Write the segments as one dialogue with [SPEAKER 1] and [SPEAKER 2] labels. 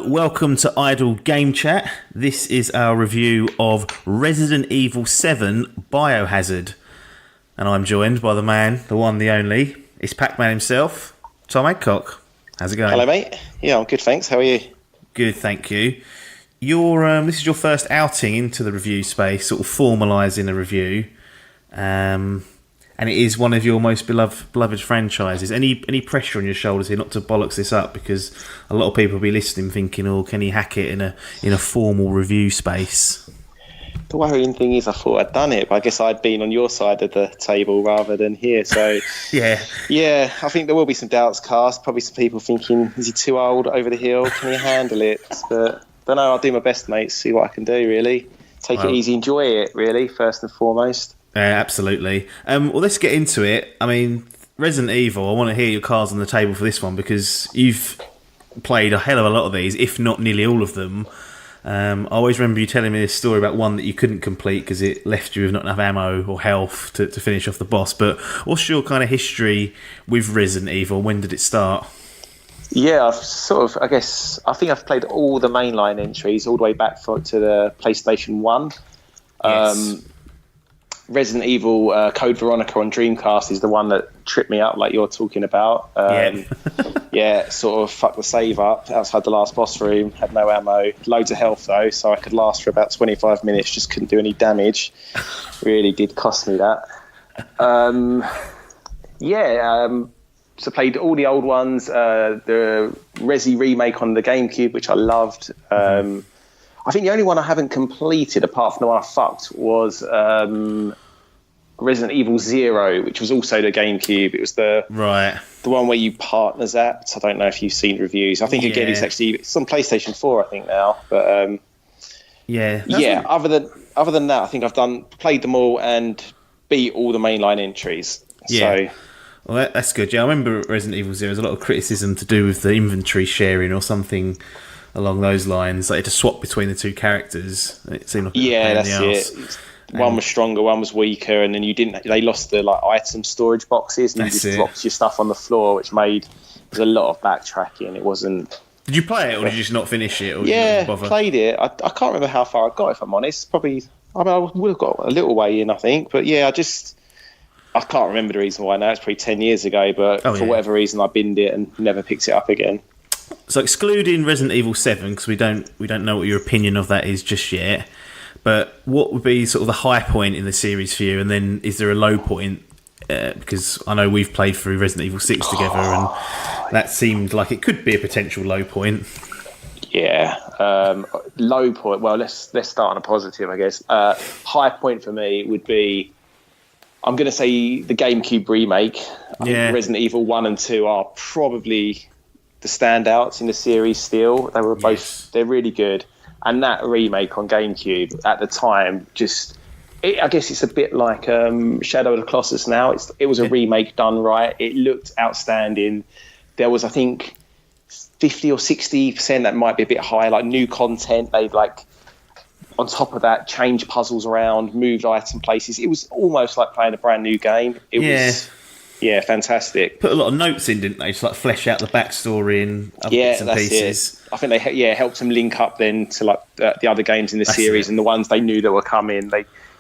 [SPEAKER 1] Hello, welcome to Idle Game Chat. This is our review of Resident Evil 7 Biohazard. And I'm joined by the man, the one, the only. It's Pacman himself, Tom Adcock. How's it going?
[SPEAKER 2] Hello, mate. Yeah, I'm good, thanks. How are you?
[SPEAKER 1] Good, thank you. This is your first outing into the review space, sort of formalising a review. And it is one of your most beloved franchises. Any pressure on your shoulders here not to bollocks this up, because a lot of people will be listening thinking, "Oh, can he hack it in a formal review space?"
[SPEAKER 2] The worrying thing is, I thought I'd done it, but I guess I'd been on your side of the table rather than here. So yeah, I think there will be some doubts cast. Probably some people thinking, "Is he too old over the hill? Can he handle it?" But don't know. I'll do my best, mate. See what I can do. Really, take it easy, enjoy it. Really, first and foremost.
[SPEAKER 1] Absolutely. Well, let's get into it. I mean, Resident Evil, I want to hear your cards on the table for this one, because you've played a hell of a lot of these, if not nearly all of them. I always remember you telling me this story about one that you couldn't complete because it left you with not enough ammo or health to finish off the boss. But what's your kind of history with Resident Evil? When did it start?
[SPEAKER 2] Yeah, I think I've played all the mainline entries all the way back to the PlayStation 1.
[SPEAKER 1] Yes.
[SPEAKER 2] Resident Evil Code Veronica on Dreamcast is the one that tripped me up, like you're talking about. Yeah, sort of fucked the save up outside the last boss room, had no ammo, loads of health though, so I could last for about 25 minutes, just couldn't do any damage. Really did cost me that. So played all the old ones, the Resi remake on the GameCube, which I loved. I think the only one I haven't completed, apart from the one I fucked, was Resident Evil 0, which was also the GameCube. It was the one where you partner zapped. I don't know if you've seen reviews. I think again it's on PlayStation 4, I think now. But Other than that, I think I've played them all and beat all the mainline entries.
[SPEAKER 1] Yeah. So. Well, that's good. Yeah, I remember Resident Evil 0. There's a lot of criticism to do with the inventory sharing or something along those lines, like to swap between the two characters. It seemed like
[SPEAKER 2] that's it. One was stronger, one was weaker, and then they lost the item storage boxes, and you just dropped your stuff on the floor, which made there's a lot of backtracking. It wasn't. Did
[SPEAKER 1] you play it, or did you just not finish it? Or
[SPEAKER 2] played it. I can't remember how far I got, if I'm honest. Probably, I would have got a little way in, I think. But yeah, I can't remember the reason why now. It's probably 10 years ago, but for whatever reason, I binned it and never picked it up again.
[SPEAKER 1] So excluding Resident Evil 7, because we don't know what your opinion of that is just yet, but what would be sort of the high point in the series for you, and then is there a low point? Because I know we've played through Resident Evil 6 together, and that seemed like it could be a potential low point.
[SPEAKER 2] Yeah, low point. Well, let's start on a positive, I guess. High point for me would be, I'm going to say the GameCube remake. I think Resident Evil 1 and 2 are probably the standouts in the series still. They were both, they're really good. And that remake on GameCube at the time, I guess it's a bit like Shadow of the Colossus now. It was a remake done right. It looked outstanding. There was, I think, 50 or 60%, that might be a bit high, like new content. They've on top of that, changed puzzles around, moved item places. It was almost like playing a brand new game. It was fantastic.
[SPEAKER 1] Put a lot of notes in, didn't they? Just flesh out the backstory and other bits and pieces.
[SPEAKER 2] I think they helped them link up then to the other games in the series and the ones they knew that were coming.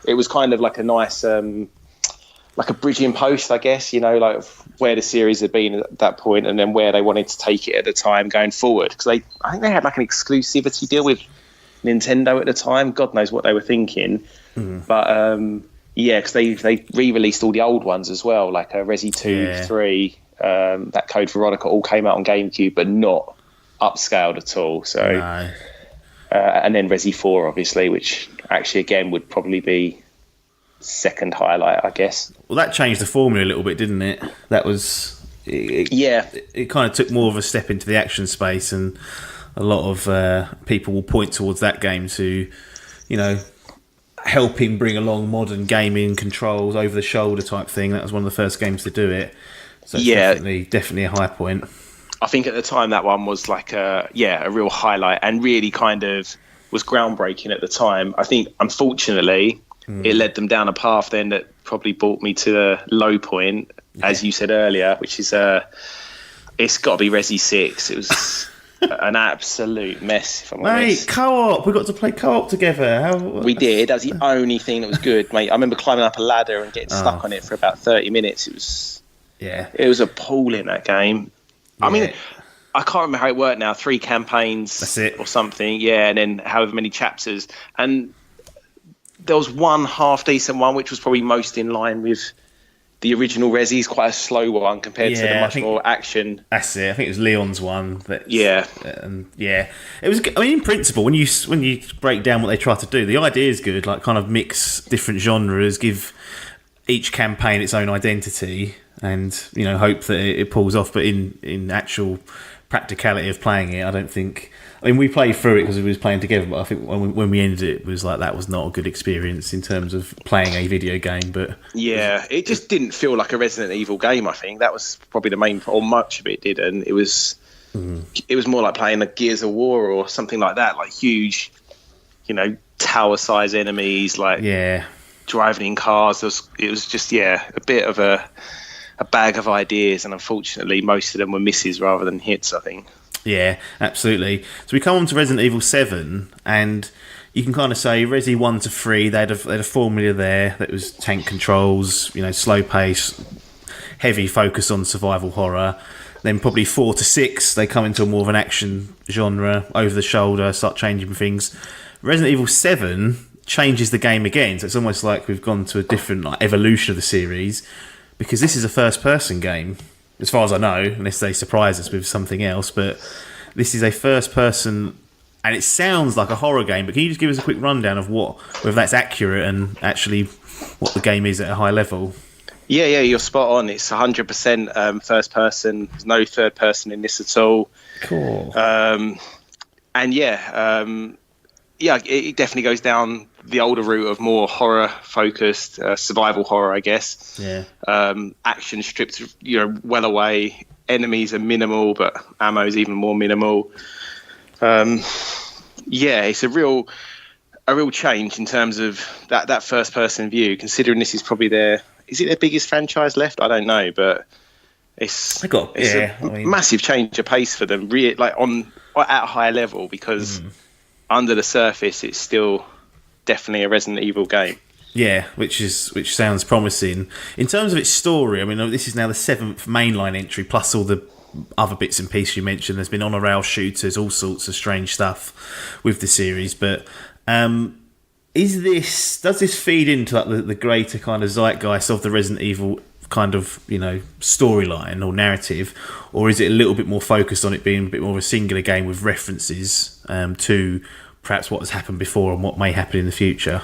[SPEAKER 2] It was kind of like a nice, like a bridging post, I guess. Where the series had been at that point, and then where they wanted to take it at the time going forward. Because I think they had an exclusivity deal with Nintendo at the time. God knows what they were thinking. But because they re-released all the old ones as well, like Resi 2, 3, that Code Veronica all came out on GameCube, but not upscaled at all. So, and then Resi 4, obviously, which actually again would probably be second highlight, I guess.
[SPEAKER 1] Well, that changed the formula a little bit, didn't it? That was it kind of took more of a step into the action space, and a lot of people will point towards that game to, helping bring along modern gaming controls, over the shoulder type thing. That was one of the first games to do it. So it's definitely a high point.
[SPEAKER 2] I think at the time that one was a real highlight, and really kind of was groundbreaking at the time. I think unfortunately it led them down a path then that probably brought me to the low point, as you said earlier, which is it's got to be Resi 6. It was An absolute mess, if I'm
[SPEAKER 1] Mate,
[SPEAKER 2] honest.
[SPEAKER 1] co-op. We got to play co-op together.
[SPEAKER 2] We did. That was the only thing that was good, mate. I remember climbing up a ladder and getting stuck on it for about 30 minutes. It was appalling, that game.
[SPEAKER 1] Yeah.
[SPEAKER 2] I mean, I can't remember how it worked now. 3 campaigns
[SPEAKER 1] That's it.
[SPEAKER 2] or something. Yeah, and then however many chapters. And there was one half-decent one, which was probably most in line with the original Resi's, quite a slow one compared to the much more action.
[SPEAKER 1] That's it. I think it was Leon's one. It was. I mean, in principle, when you break down what they try to do, the idea is good. Like, kind of mix different genres, give each campaign its own identity, and hope that it pulls off. But in actual practicality of playing it, I don't think. I mean, we played through it because we was playing together, but I think when we ended it was like that was not a good experience in terms of playing a video game. But
[SPEAKER 2] yeah, it just didn't feel like a Resident Evil game. I think that was probably the main, or much of it didn't. It was more like playing a Gears of War or something like that, like huge, tower-size enemies, like driving in cars. It was just a bit of a bag of ideas, and unfortunately, most of them were misses rather than hits, I think.
[SPEAKER 1] Yeah, absolutely. So we come on to Resident Evil 7, and you can kind of say Resi 1 to 3, they had a formula there that was tank controls, slow pace, heavy focus on survival horror. Then probably 4 to 6, they come into more of an action genre, over the shoulder, start changing things. Resident Evil 7 changes the game again, so it's almost like we've gone to a different evolution of the series, because this is a first-person game. As far as I know, unless they surprise us with something else, but this is a first person, and it sounds like a horror game, but can you just give us a quick rundown of whether that's accurate and actually what the game is at a high level?
[SPEAKER 2] Yeah, you're spot on. It's 100% first person. There's no third person in this at all.
[SPEAKER 1] Cool.
[SPEAKER 2] It definitely goes down the older route of more horror-focused survival horror, I guess.
[SPEAKER 1] Yeah.
[SPEAKER 2] Action stripped, well away. Enemies are minimal, but ammo is even more minimal. It's a real change in terms of that first-person view. Considering this is probably their biggest franchise left? I don't know, but it's a massive change of pace for them. At a high level, because under the surface, it's still definitely a Resident Evil game.
[SPEAKER 1] Yeah, which sounds promising. In terms of its story, I mean, this is now the 7th mainline entry, plus all the other bits and pieces you mentioned. There's been on-rail shooters, all sorts of strange stuff with the series. But does this feed into the greater kind of zeitgeist of the Resident Evil kind of storyline or narrative, or is it a little bit more focused on it being a bit more of a singular game with references to perhaps what has happened before and what may happen in the future?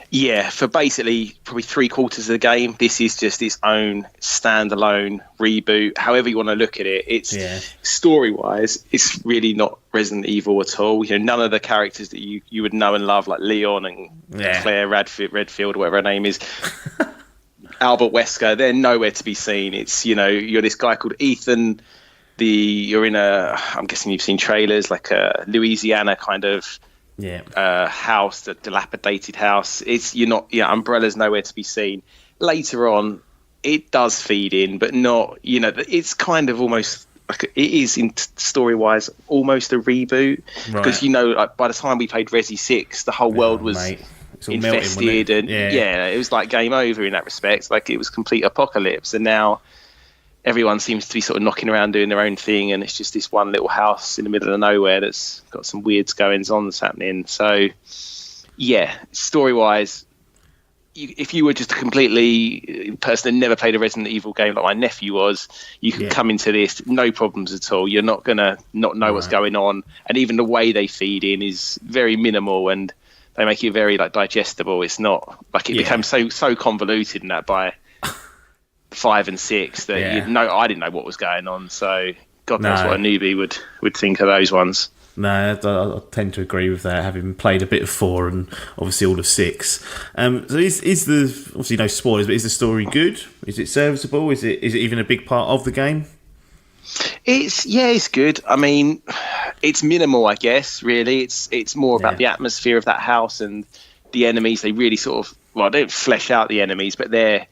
[SPEAKER 2] Yeah, for basically probably 3/4 of the game, this is just its own standalone reboot. However you want to look at it, it's story-wise, it's really not Resident Evil at all. None of the characters that you would know and love, like Leon and Claire Redfield, whatever her name is, Albert Wesker, they're nowhere to be seen. It's you're this guy called Ethan. You're in I'm guessing you've seen trailers, like a Louisiana kind of house, a dilapidated house. Umbrella's nowhere to be seen. Later on, it does feed in, but not. It's kind of almost like it is in story wise, almost a reboot, because by the time we played Resi 6, the whole world was infested, and it was like game over in that respect. Like, it was complete apocalypse, and now everyone seems to be sort of knocking around doing their own thing, and it's just this one little house in the middle of nowhere that's got some weird goings-on that's happening. So, story-wise, if you were just a completely person that never played a Resident Evil game like my nephew was, you can come into this, no problems at all. You're not going to not know what's going on, and even the way they feed in is very minimal, and they make it very digestible. It's not like it became so convoluted in that by 5 and 6 that I didn't know what was going on. So God knows what a newbie would think of those ones.
[SPEAKER 1] No, I tend to agree with that, having played a bit of 4 and obviously all of 6. So is the, obviously no spoilers, but is the story good? Is it serviceable? Is it even a big part of the game?
[SPEAKER 2] It's good. I mean, it's minimal, I guess. Really, it's more about the atmosphere of that house and the enemies. They really sort of, they don't flesh out the enemies, but they're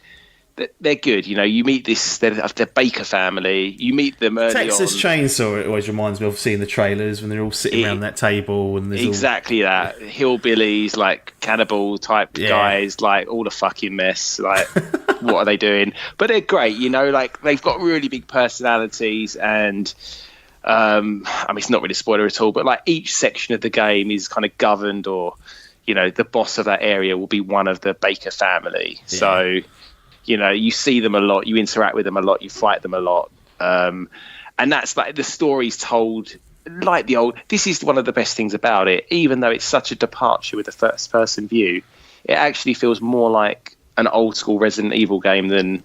[SPEAKER 2] they're good. You know, you meet the Baker family. You meet them early
[SPEAKER 1] Texas
[SPEAKER 2] on.
[SPEAKER 1] Chainsaw, it always reminds me of seeing the trailers when they're all sitting around that table and there's
[SPEAKER 2] exactly that hillbillies, like cannibal type guys, like all the fucking mess. Like, what are they doing? But they're great. You know, like they've got really big personalities and. I mean, it's not really a spoiler at all, but like each section of the game is kind of governed, or you know, the boss of that area will be one of the Baker family. Yeah. So, you know, you see them a lot, you interact with them a lot, you fight them a lot, and that's like the story's told like the old. This is one of the best things about it, even though it's such a departure with the first-person view. It actually feels more like an old-school Resident Evil game than.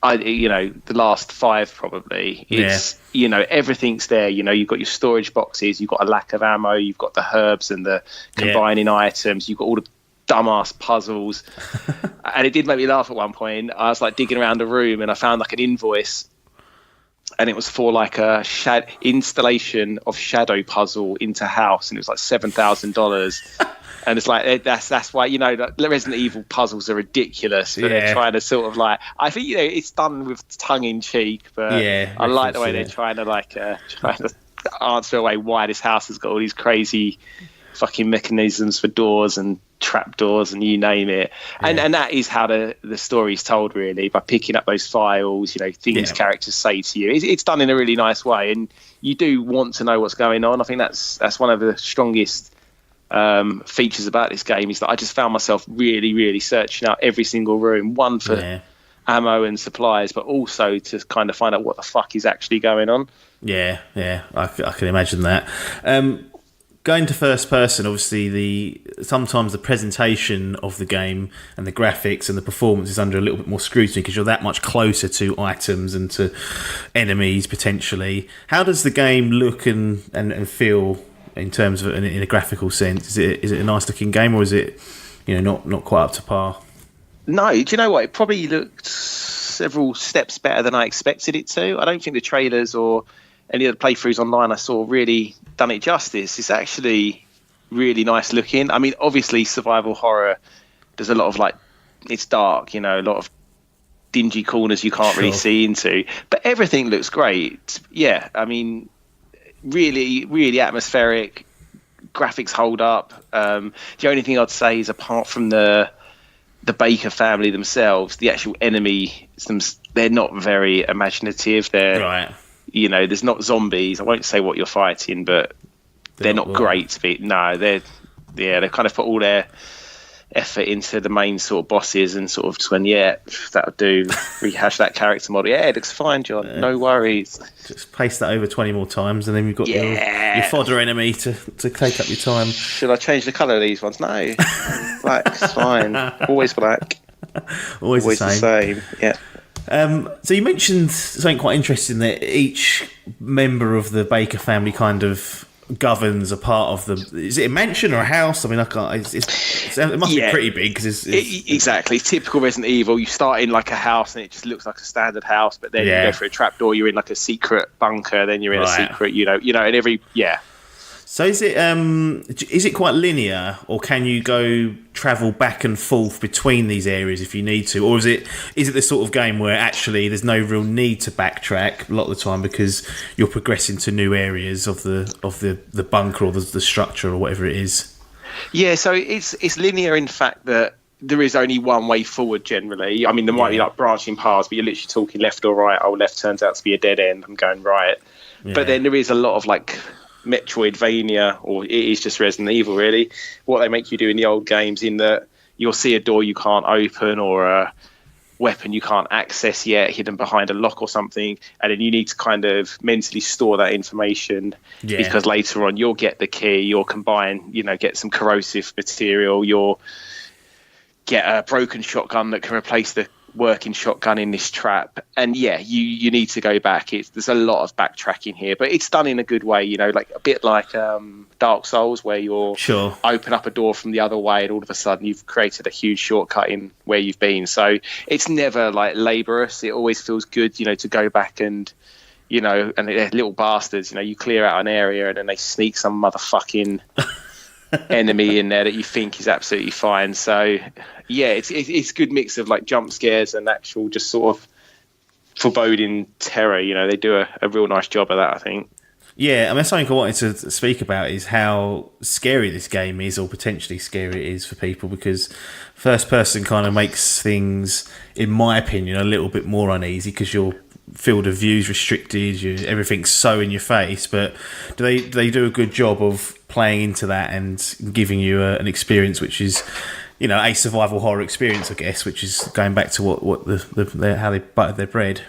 [SPEAKER 2] The last 5 probably. It's you know, everything's there. You know, you've got your storage boxes, you've got a lack of ammo, you've got the herbs and the combining items, you've got all the dumbass puzzles. And it did make me laugh at one point. I was like digging around the room and I found like an invoice, and it was for like a installation of shadow puzzle into house, and it was like $7,000. And it's like that's why, you know, the Resident Evil puzzles are ridiculous, but they're trying to sort of like, I think, you know, it's done with tongue in cheek, but I like the way they're trying to answer away why this house has got all these crazy fucking mechanisms for doors and trap doors and you name it. And that is how the story's told, really, by picking up those files, you know, things characters say to you. It's done in a really nice way, and you do want to know what's going on. I think that's one of the strongest features about this game, is that I just found myself really, really searching out every single room, one for ammo and supplies, but also to kind of find out what the fuck is actually going on. I can imagine that.
[SPEAKER 1] Going to first person, obviously sometimes the presentation of the game and the graphics and the performance is under a little bit more scrutiny because you're that much closer to items and to enemies potentially. How does the game look and feel in terms of in a graphical sense? Is it a nice looking game, or is it, you know, not quite up to par?
[SPEAKER 2] No, do you know what? It probably looked several steps better than I expected it to. I don't think the trailers or any of the playthroughs online I saw really done it justice. It's actually really nice looking. I mean, obviously survival horror, there's a lot of like, it's dark, you know, a lot of dingy corners you can't really see into, but everything looks great. Yeah, I mean, really, really atmospheric. Graphics hold up. The only thing I'd say is, apart from the Baker family themselves, the actual enemy, they're not very imaginative. They're you know, there's not zombies. I won't say what you're fighting, but they're not great to be. No, they kind of put all their effort into the main sort of bosses and sort of just went, that'll do. Rehash that character model. Yeah, it looks fine, John. No worries.
[SPEAKER 1] Just paste that over 20 more times, and then you've got your fodder enemy to take up your time.
[SPEAKER 2] Should I change the colour of these ones? No. Black's fine. Always black.
[SPEAKER 1] Always the same.
[SPEAKER 2] Yeah.
[SPEAKER 1] So you mentioned something quite interesting, that each member of the Baker family kind of governs a part of the. Is it a mansion or a house? I mean, I can't. It must be pretty big because
[SPEAKER 2] exactly. It's typical Resident Evil. You start in like a house and it just looks like a standard house, but then you go through a trapdoor. You're in like a secret bunker. Then you're in a secret. You know, and every
[SPEAKER 1] So is it quite linear, or can you go travel back and forth between these areas if you need to, or is it the sort of game where actually there's no real need to backtrack a lot of the time because you're progressing to new areas of the bunker or the structure or whatever it is?
[SPEAKER 2] Yeah, so it's linear in fact that there is only one way forward generally. I mean, there might be like branching paths, but you're literally talking left or right. Oh, left turns out to be a dead end. I'm going right. Yeah. But then there is a lot of like Metroidvania, or it is just Resident Evil really, what they make you do in the old games, in that you'll see a door you can't open or a weapon you can't access yet hidden behind a lock or something, and then you need to kind of mentally store that information because later on you'll get the key, you'll combine, get some corrosive material, you'll get a broken shotgun that can replace the working shotgun in this trap, and you need to go back. There's a lot of backtracking here, but it's done in a good way, like a bit like Dark Souls, where you'll open up a door from the other way and all of a sudden you've created a huge shortcut in where you've been. So it's never like laborious. It always feels good, to go back and and they're little bastards, you clear out an area and then they sneak some motherfucking enemy in there that you think is absolutely fine. So yeah, it's a good mix of like jump scares and actual just sort of foreboding terror. You know, they do a real nice job of that, I think.
[SPEAKER 1] Yeah, I mean, something I wanted to speak about is how scary this game is, or potentially scary it is for people, because first person kind of makes things, in my opinion, a little bit more uneasy because your field of view is restricted, everything's so in your face. But do they do a good job of playing into that and giving you an experience which is, you know, a survival horror experience, I guess, which is going back to what how they buttered their bread.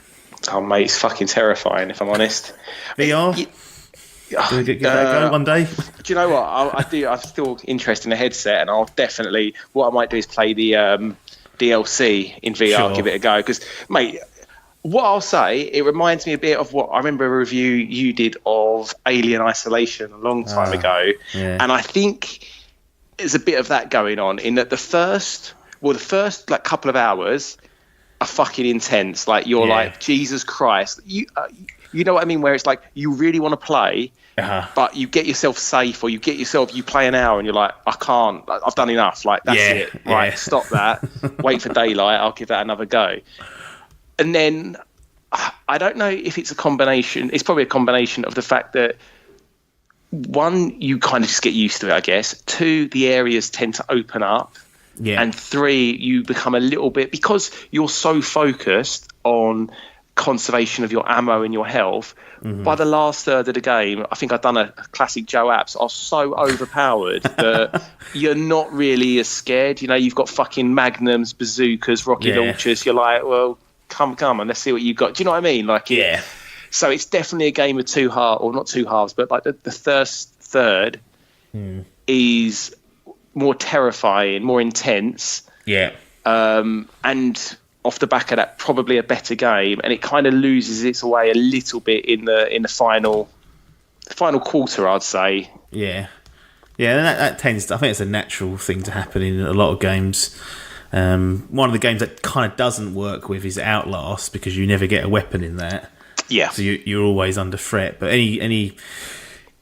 [SPEAKER 2] Oh mate, it's fucking terrifying if I'm honest.
[SPEAKER 1] VR. Do we get that go one day?
[SPEAKER 2] Do you know what? I'm still interested in a headset, and I'll definitely. What I might do is play the DLC in VR,
[SPEAKER 1] Sure.
[SPEAKER 2] give it a go. Because, mate, what I'll say, it reminds me a bit of what I remember a review you did of Alien Isolation a long time ago,
[SPEAKER 1] yeah.
[SPEAKER 2] and I think there's a bit of that going on in that the first like couple of hours are fucking intense. Like you're like, Jesus Christ, you know what I mean? Where it's like you really want to play, but you get yourself safe, or you play an hour and you're like, I can't, I've done enough. Like, that's it. Right, stop that. Wait for daylight. I'll give that another go. And then I don't know if it's a combination. It's probably a combination of the fact that, one, you kind of just get used to it, I guess. Two, the areas tend to open up. Yeah. And three, you become a little bit, because you're so focused on conservation of your ammo and your health. By the last third of the game, I think I've done a classic Joe Apps, are so overpowered that you're not really as scared. You know, you've got fucking magnums, bazookas, rocket launchers. You're like, well, come on, let's see what you've got. Do you know what I mean? Like, so it's definitely a game of two halves, or not two halves, but like the first third is more terrifying, more intense. Yeah. And off the back of that, probably a better game, and it kind of loses its way a little bit in the final quarter, I'd say. Yeah, and that tends to, I think it's a natural thing to happen in a lot of games. One of the games that kind of doesn't work with is Outlast, because you never get a weapon in that. Yeah, so you're always under threat. But any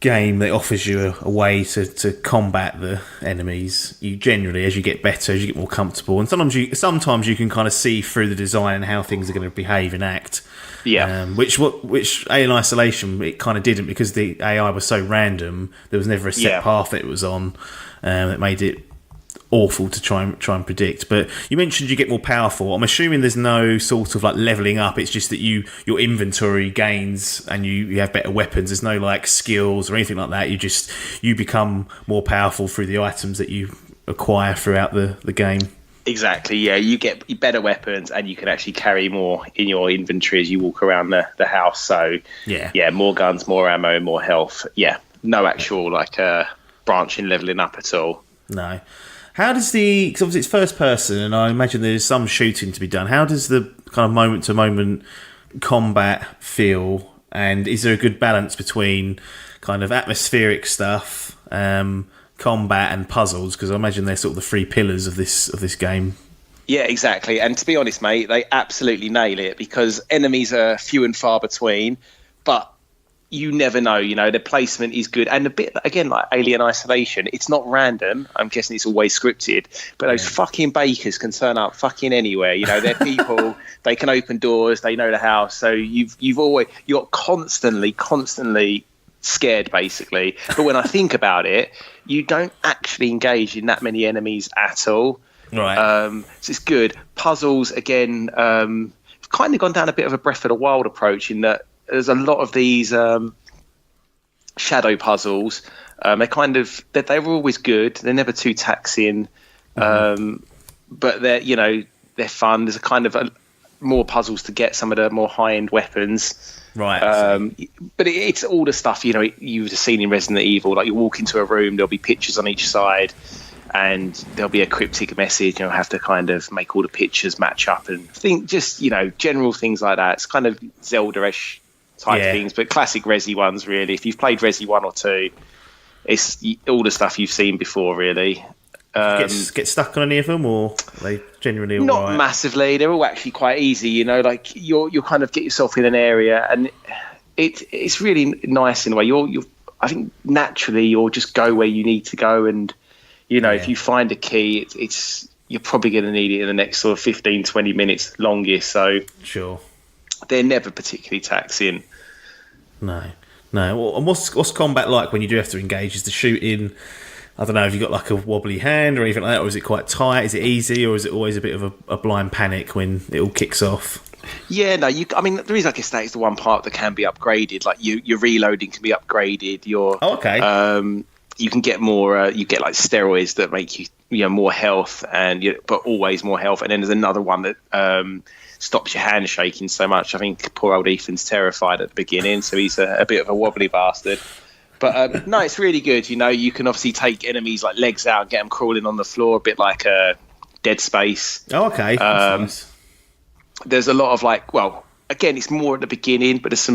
[SPEAKER 2] game that offers you a way to combat the enemies, you generally, as you get better, as you get more comfortable, and sometimes you can kind of see through the design and how things are going to behave and act. Yeah, which Alien Isolation, it kind of didn't, because the AI was so random. There was never a set path that it was on. That made it awful to try and predict. But you mentioned you get more powerful. I'm assuming there's no sort of like leveling up. It's just that your inventory gains and you have better weapons. There's no like skills or anything like that. You become more powerful through the items that you acquire throughout the game. Exactly, yeah. You get better weapons, and you can actually carry more in your inventory as you walk around the house. So yeah, more guns, more ammo, more health. Yeah, no actual like branching leveling up at all. No. How does because obviously it's first person, and I imagine there's some shooting to be done. How does the kind of moment to moment combat feel, and is there a good balance between kind of atmospheric stuff, combat, and puzzles? Because I imagine they're sort of the three pillars of this game. Yeah, exactly. And to be honest, mate, they absolutely nail it, because enemies are few and far between, but you never know, you know, the placement is good. And a bit, again, like Alien Isolation, it's not random. I'm guessing it's always scripted, but those fucking bakers can turn up fucking anywhere. You know, they're people, they can open doors, they know the house. So you're constantly scared, basically. But when I think about it, you don't actually engage in that many enemies at all. Right. So it's good. Puzzles, again, kind of gone down a bit of a Breath of the Wild approach, in that there's a lot of these shadow puzzles. They were always good. They're never too taxing, but they're fun. There's a kind of more puzzles to get some of the more high end weapons. Right. But it's all the stuff you've seen in Resident Evil. Like, you walk into a room, there'll be pictures on each side, and there'll be a cryptic message. You'll have to kind of make all the pictures match up and think, just general things like that. It's kind of Zelda-ish type things, but classic Resi ones, really. If you've played Resi 1 or 2, it's all the stuff you've seen before, really. Get stuck on any of them, or are they generally all not right? Massively. They're all actually quite easy, like you'll kind of get yourself in an area, and it's really nice in a way. I think naturally you'll just go where you need to go, and if you find a key, it's you're probably going to need it in the next sort of 15, 20 minutes longest. So
[SPEAKER 1] sure,
[SPEAKER 2] they're never particularly taxing.
[SPEAKER 1] No. Well, and what's combat like when you do have to engage? Is the shooting, I don't know, have you got like a wobbly hand or anything like that, or is it quite tight? Is it easy, or is it always a bit of a blind panic when it all kicks off?
[SPEAKER 2] Yeah, no, there is, I guess, that is the one part that can be upgraded. Like your reloading can be upgraded. You can get more. You get like steroids that make you more health, but always more health. And then there's another one that stops your hand shaking so much. I think poor old Ethan's terrified at the beginning, so he's a bit of a wobbly bastard. But no, it's really good. You can obviously take enemies like legs out and get them crawling on the floor, a bit like Dead Space.
[SPEAKER 1] Oh, okay. That's nice.
[SPEAKER 2] There's a lot of again, it's more at the beginning, but it's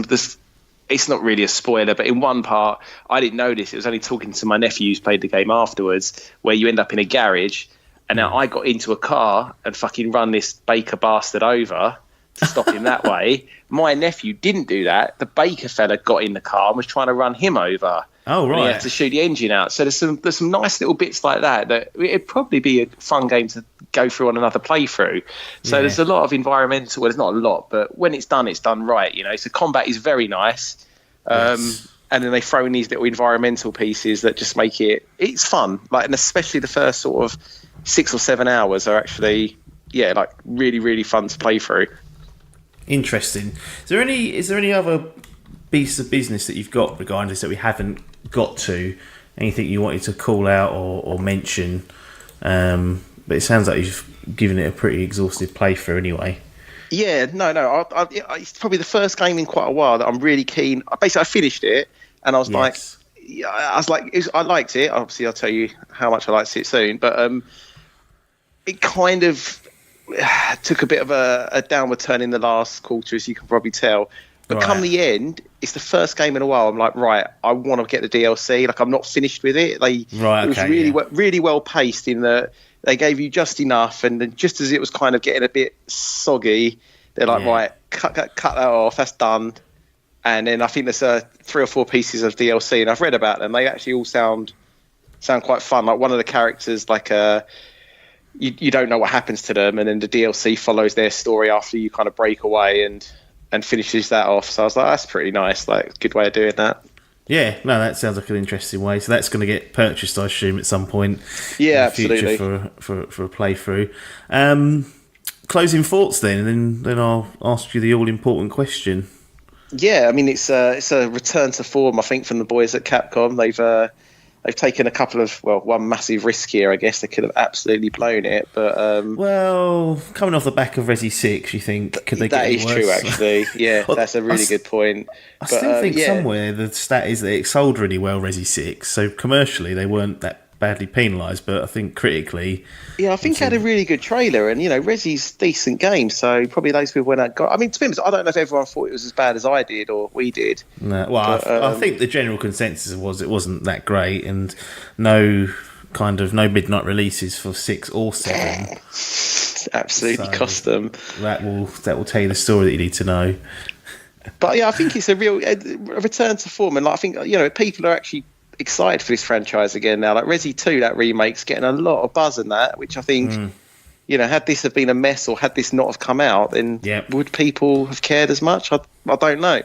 [SPEAKER 2] not really a spoiler, but in one part, I didn't notice. It was only talking to my nephew who's played the game afterwards, where you end up in a garage, and now I got into a car and fucking run this baker bastard over to stop him that way. My nephew didn't do that. The baker fella got in the car and was trying to run him over.
[SPEAKER 1] Oh, right.
[SPEAKER 2] And he had to shoot the engine out. So there's some nice little bits like that it'd probably be a fun game to go through on another playthrough. So there's a lot of environmental. Well, there's not a lot, but when it's done right. So combat is very nice. Yes. And then they throw in these little environmental pieces that just make it's fun. And especially the first sort of 6 or 7 hours are actually, really, really fun to play through.
[SPEAKER 1] Interesting. Is there any other piece of business that you've got regarding this that we haven't got to? Anything you wanted to call out or mention? But it sounds like you've given it a pretty exhaustive playthrough anyway.
[SPEAKER 2] Yeah, no. It's probably the first game in quite a while that I'm really keen. Basically, I finished it and I was I liked it. Obviously, I'll tell you how much I liked it soon. But it kind of took a bit of a downward turn in the last quarter, as you can probably tell. But come the end, it's the first game in a while. I'm like, right, I want to get the DLC. I'm not finished with it. It was really well paced in that they gave you just enough, and then just as it was kind of getting a bit soggy, they're like, right, cut that off. That's done. And then I think there's 3 or 4 pieces of DLC, and I've read about them. They actually all sound quite fun. Like one of the characters, you don't know what happens to them, and then the DLC follows their story after you kind of break away and finishes that off. So I was like, that's pretty nice. Good way of doing that. Yeah,
[SPEAKER 1] no, that sounds like an interesting way. So that's going to get purchased, I assume, at some point.
[SPEAKER 2] Yeah,
[SPEAKER 1] in the future
[SPEAKER 2] absolutely.
[SPEAKER 1] for a playthrough. Closing thoughts then, and then I'll ask you the all important question.
[SPEAKER 2] Yeah, I mean it's a return to form, I think, from the boys at Capcom. They've taken a couple of one massive risk here. I guess they could have absolutely blown it, but
[SPEAKER 1] coming off the back of Resi 6, you think could they get any worse?
[SPEAKER 2] That is true, actually. Yeah, that's a really good point.
[SPEAKER 1] I still think somewhere the stat is that it sold really well, Resi 6. So commercially, they weren't that badly penalised, but I think critically,
[SPEAKER 2] I think it had a really good trailer, and Resi's decent game, so probably those people went out. I mean, to be honest, I don't know if everyone thought it was as bad as I did or we did.
[SPEAKER 1] No, well, I think the general consensus was it wasn't that great, and no midnight releases for 6 or 7.
[SPEAKER 2] Absolutely cost them.
[SPEAKER 1] That will tell you the story that you need to know.
[SPEAKER 2] But I think it's a real return to form, and I think people are actually excited for this franchise again now. Resi 2, that remake's getting a lot of buzz in that, which I think had this have been a mess or had this not have come out, then would people have cared as much? I don't know.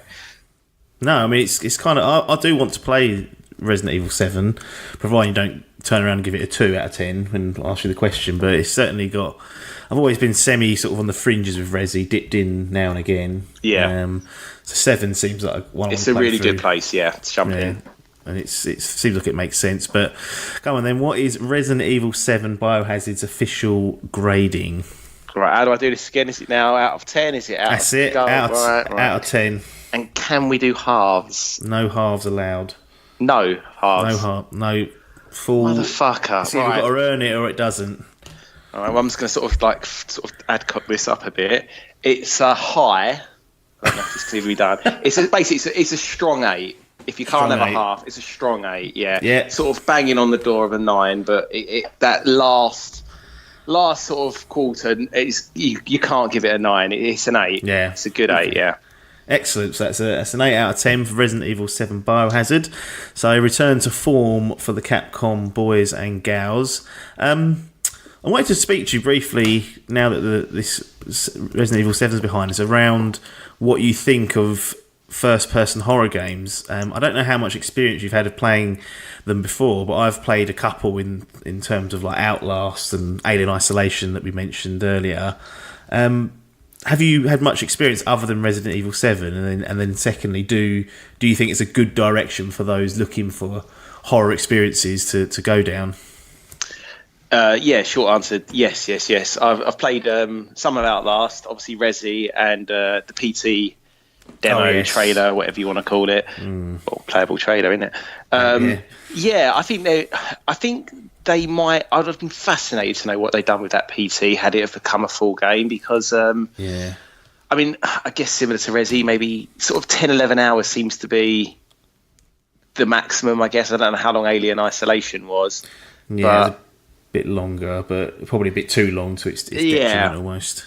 [SPEAKER 2] No,
[SPEAKER 1] I mean it's kind of I do want to play Resident Evil 7, providing you don't turn around and give it a 2 out of 10 when I ask you the question, but it's certainly got. I've always been semi sort of on the fringes with Resi, dipped in now and again.
[SPEAKER 2] Yeah.
[SPEAKER 1] So 7 seems like one.
[SPEAKER 2] It's a really good place, to jump in.
[SPEAKER 1] And it seems like it makes sense. But come on then, what is Resident Evil 7 Biohazard's official grading?
[SPEAKER 2] Right, how do I do this again? Is it now out of 10? Is it out
[SPEAKER 1] That's
[SPEAKER 2] of
[SPEAKER 1] it, out of 10.
[SPEAKER 2] And can we do halves?
[SPEAKER 1] No halves allowed.
[SPEAKER 2] No halves?
[SPEAKER 1] No full...
[SPEAKER 2] Motherfucker.
[SPEAKER 1] It's either got to earn it or it doesn't.
[SPEAKER 2] All right, well, I'm just going to sort of Adcock this up a bit. It's a high. I don't know if it's clearly done. It's a strong 8. If you can't have a half, it's a strong 8. Yeah. Sort of banging on the door of a 9, but that last sort of quarter, you can't give it a 9. It's an 8.
[SPEAKER 1] Yeah.
[SPEAKER 2] It's a good 8. Yeah.
[SPEAKER 1] Excellent. So that's an 8 out of 10 for Resident Evil 7 Biohazard. So return to form for the Capcom boys and gals. I wanted to speak to you briefly, now that this Resident Evil 7 is behind us, around what you think of first-person horror games. I don't know how much experience you've had of playing them before, but I've played a couple in terms of like Outlast and Alien Isolation that we mentioned earlier. Have you had much experience other than Resident Evil 7? And then secondly, do you think it's a good direction for those looking for horror experiences to go down?
[SPEAKER 2] Yeah, short answer, yes. I've played some of Outlast, obviously Resi, and the PT demo trailer, whatever you want to call it, or playable trailer, isn't it? Yeah, I think they might. I'd have been fascinated to know what they'd done with that PT had it have become a full game, because I mean, I guess similar to Resi, maybe sort of 10-11 hours seems to be the maximum, I guess. I don't know how long Alien Isolation was.
[SPEAKER 1] Yeah, a bit longer, but probably a bit too long to its detriment almost.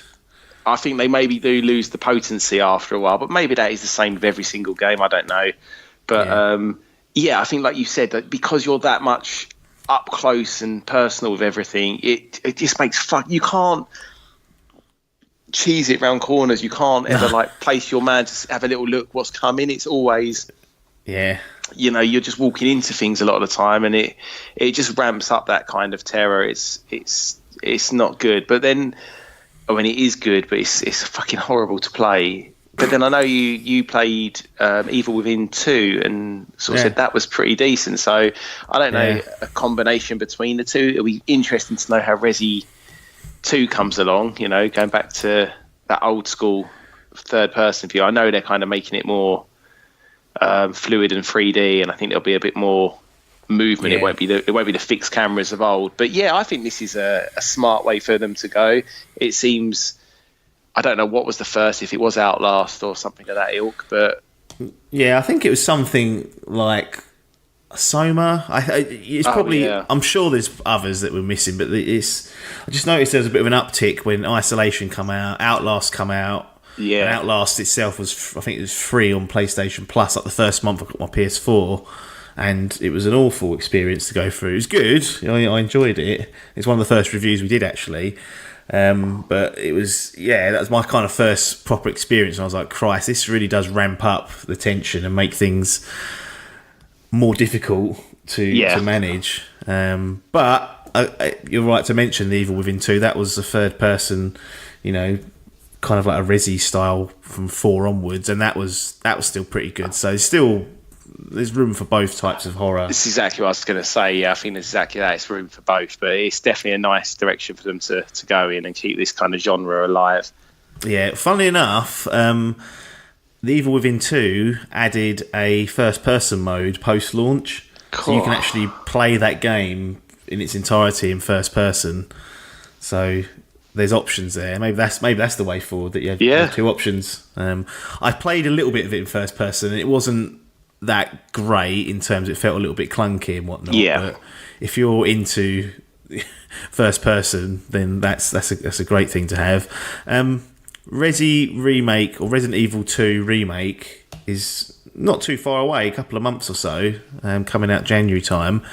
[SPEAKER 2] I think they maybe do lose the potency after a while, but maybe that is the same with every single game. I don't know. But I think like you said, that because you're that much up close and personal with everything, it just makes you can't cheese it round corners. You can't ever like place your man to have a little look what's coming. It's always you're just walking into things a lot of the time, and it just ramps up that kind of terror. It's not good. But then I mean, it is good, but it's fucking horrible to play. But then I know you played Evil Within 2 and sort of said that was pretty decent. So I don't know, a combination between the two. It'll be interesting to know how Resi 2 comes along, going back to that old school third person view. I know they're kind of making it more fluid and 3D, and I think there'll be a bit more movement. It won't be the fixed cameras of old. But yeah, I think this is a smart way for them to go. It seems, I don't know what was the first, if it was Outlast or something of that ilk, but
[SPEAKER 1] yeah, I think it was something like Soma. It's probably I'm sure there's others that we're missing, but I just noticed there was a bit of an uptick when Isolation come out, Outlast come out. Yeah, and Outlast itself was, I think it was free on PlayStation Plus. Like the first month I got my PS4, and it was an awful experience to go through. It was good. I enjoyed it. It's one of the first reviews we did actually. But it was, that was my kind of first proper experience. And I was like, Christ, this really does ramp up the tension and make things more difficult to manage. But you're right to mention the Evil Within 2. That was a third person, kind of like a Resi style from 4 onwards, and that was still pretty good. So there's room for both types of horror.
[SPEAKER 2] This is exactly what I was going to say. Yeah, I think there's exactly that. It's room for both, but it's definitely a nice direction for them to go in and keep this kind of genre alive.
[SPEAKER 1] Yeah, funnily enough, the Evil Within 2 added a first-person mode post-launch. Cool. So you can actually play that game in its entirety in first person. So there's options there. Maybe that's the way forward, that you have 2 options. I played a little bit of it in first person, and it wasn't that great in terms, it felt a little bit clunky and whatnot. Yeah. But if you're into first person, then that's a great thing to have. Resi remake, or Resident Evil 2 remake, is not too far away, a couple of months or so, coming out January time.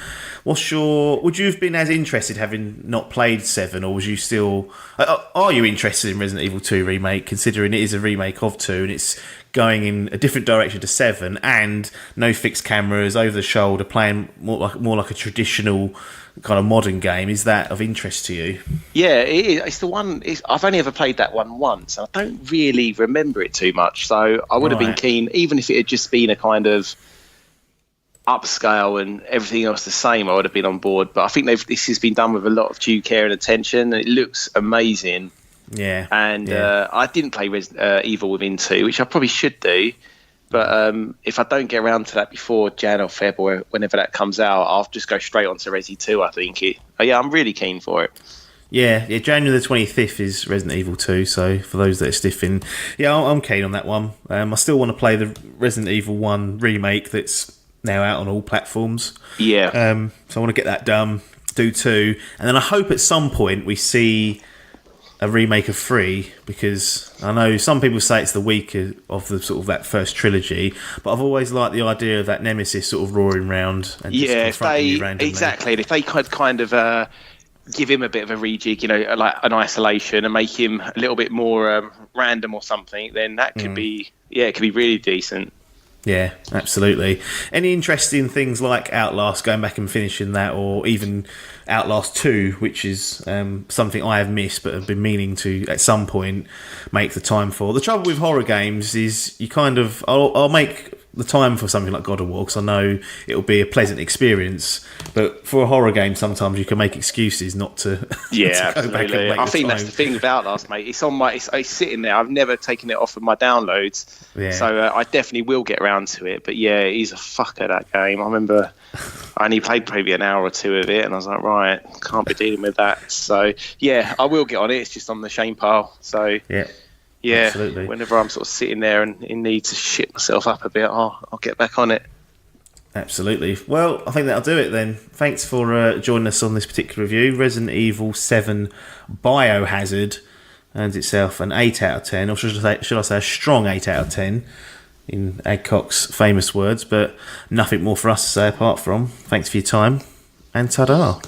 [SPEAKER 1] Would you have been as interested having not played 7, or was you still, are you interested in Resident Evil 2 remake, considering it is a remake of 2 and it's going in a different direction to 7, and no fixed cameras, over the shoulder, playing more like a traditional kind of modern game? Is that of interest to you? Yeah,
[SPEAKER 2] it is. It's the one. I've only ever played that one once, and I don't really remember it too much. So I would have been keen, even if it had just been a kind of upscale and everything else the same, I would have been on board. But I think this has been done with a lot of due care and attention, and it looks amazing.
[SPEAKER 1] Yeah.
[SPEAKER 2] And I didn't play Evil Within 2, which I probably should do. But if I don't get around to that before Jan or Feb or whenever that comes out, I'll just go straight on to Resi 2, I think. I'm really keen for it.
[SPEAKER 1] Yeah, January the 25th is Resident Evil 2, so for those that are stiffing, I'm keen on that one. I still want to play the Resident Evil 1 remake that's now out on all platforms.
[SPEAKER 2] Yeah.
[SPEAKER 1] So I want to get that done, do 2, and then I hope at some point we see a remake of 3, because I know some people say it's the weaker of the sort of that first trilogy, but I've always liked the idea of that Nemesis sort of roaring round and just confronting you randomly.
[SPEAKER 2] Exactly. And if they could kind of give him a bit of a rejig, like an isolation, and make him a little bit more random or something, then that could be, it could be really decent.
[SPEAKER 1] Yeah, absolutely. Any interesting things like Outlast, going back and finishing that, or even Outlast 2, which is something I have missed but have been meaning to at some point make the time for. The trouble with horror games is you kind of... I'll make the time for something like God of War, because I know it'll be a pleasant experience, but for a horror game sometimes you can make excuses not to,
[SPEAKER 2] yeah,
[SPEAKER 1] to go back and make
[SPEAKER 2] I
[SPEAKER 1] the
[SPEAKER 2] think
[SPEAKER 1] time.
[SPEAKER 2] That's the thing with Outlast, mate. It's sitting there. I've never taken it off of my downloads, so I definitely will get around to it. But yeah, it is a fucker, that game. I remember I only played maybe an hour or two of it, and I was like, right, can't be dealing with that. So yeah, I will get on it. It's just on the shame pile. So yeah, absolutely. Whenever I'm sort of sitting there and in need to shit myself up a bit, I'll get back on it.
[SPEAKER 1] Absolutely. Well, I think that'll do it then. Thanks for joining us on this particular review. Resident Evil 7 Biohazard earns itself an 8 out of 10, or should I say a strong 8 out of 10 in Adcock's famous words, but nothing more for us to say apart from thanks for your time and ta-da.